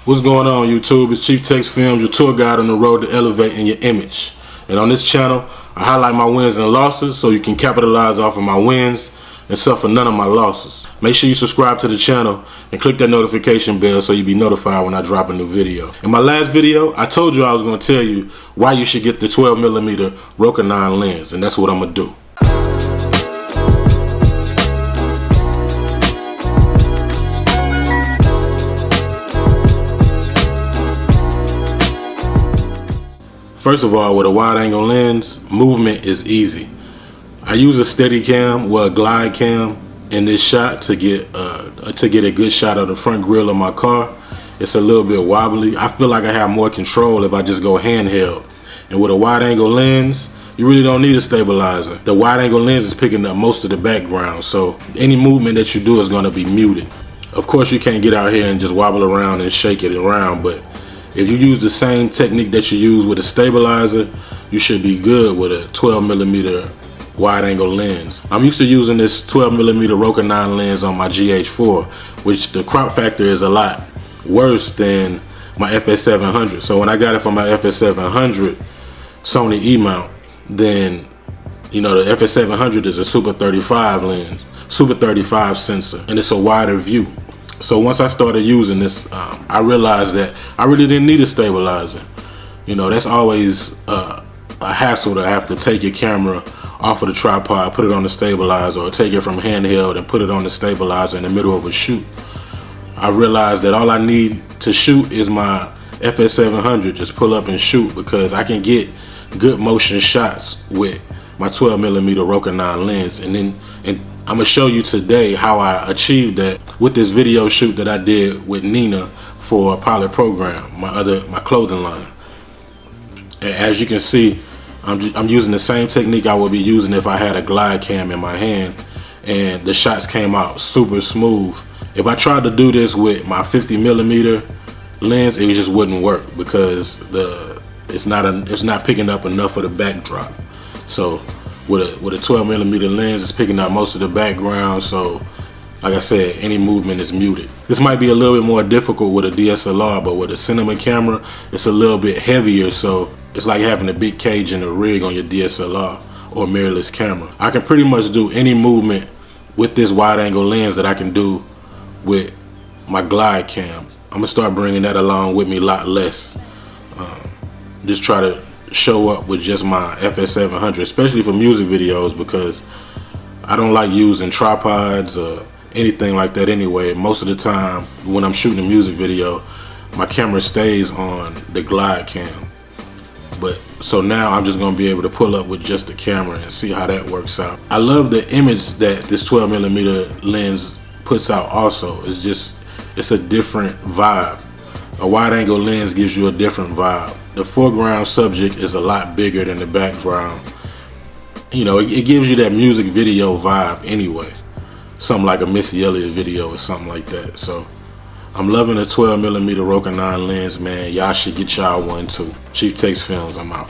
What's going on, YouTube? It's CHIEFTEXX Films, your tour guide on the road to elevating your image. And on this channel, I highlight my wins and losses so you can capitalize off of my wins and suffer none of my losses. Make sure you subscribe to the channel and click that notification bell so you'll be notified when I drop a new video. In my last video, I told you I was going to tell you why you should get the 12mm Roca 9 lens, and that's what I'm going to do. First of all, with a wide angle lens, movement is easy. I use a Steadicam, well, a Glidecam in this shot to get a good shot of the front grille of my car. It's a little bit wobbly. I feel like I have more control if I just go handheld. And with a wide angle lens, you really don't need a stabilizer. The wide angle lens is picking up most of the background, so any movement that you do is gonna be muted. Of course, you can't get out here and just wobble around and shake it around, but if you use the same technique that you use with a stabilizer, you should be good with a 12mm wide angle lens. I'm used to using this 12mm Roca 9 lens on my GH4, which the crop factor is a lot worse than my FS700. So when I got it from my FS700 Sony E-mount, then you know the FS700 is a Super 35 lens, Super 35 sensor, and it's a wider view. So once I started using this, I realized that I really didn't need a stabilizer. You know, that's always a hassle to have to take your camera off of the tripod, put it on the stabilizer, or take it from handheld and put it on the stabilizer in the middle of a shoot. I realized that all I need to shoot is my FS700, just pull up and shoot, because I can get good motion shots with my 12mm Roca 9 lens. And I'm gonna show you today how I achieved that with this video shoot that I did with Nina for a pilot program, my clothing line. And as you can see, I'm using the same technique I would be using if I had a Glidecam in my hand, and the shots came out super smooth. If I tried to do this with my 50mm lens, it just wouldn't work because it's not picking up enough of the backdrop. So with a 12mm lens, it's picking up most of the background, so like I said, any movement is muted. This might be a little bit more difficult with a DSLR, but with a cinema camera, it's a little bit heavier, so it's like having a big cage and a rig on your DSLR or mirrorless camera. I can pretty much do any movement with this wide angle lens that I can do with my Glidecam. I'm gonna start bringing that along with me a lot less. Just try to show up with just my FS700, especially for music videos, because I don't like using tripods or anything like that anyway. Most of the time when I'm shooting a music video, my camera stays on the Glidecam. But so now I'm just gonna be able to pull up with just the camera and see how that works out. I love the image that this 12mm lens puts out also. It's a different vibe. A wide angle lens gives you a different vibe. The foreground subject is a lot bigger than the background. You know, it gives you that music video vibe anyway. Something like a Missy Elliott video or something like that. So I'm loving the 12mm Roca 9 lens, man. Y'all should get y'all one too. CHIEFTEXX Films, I'm out.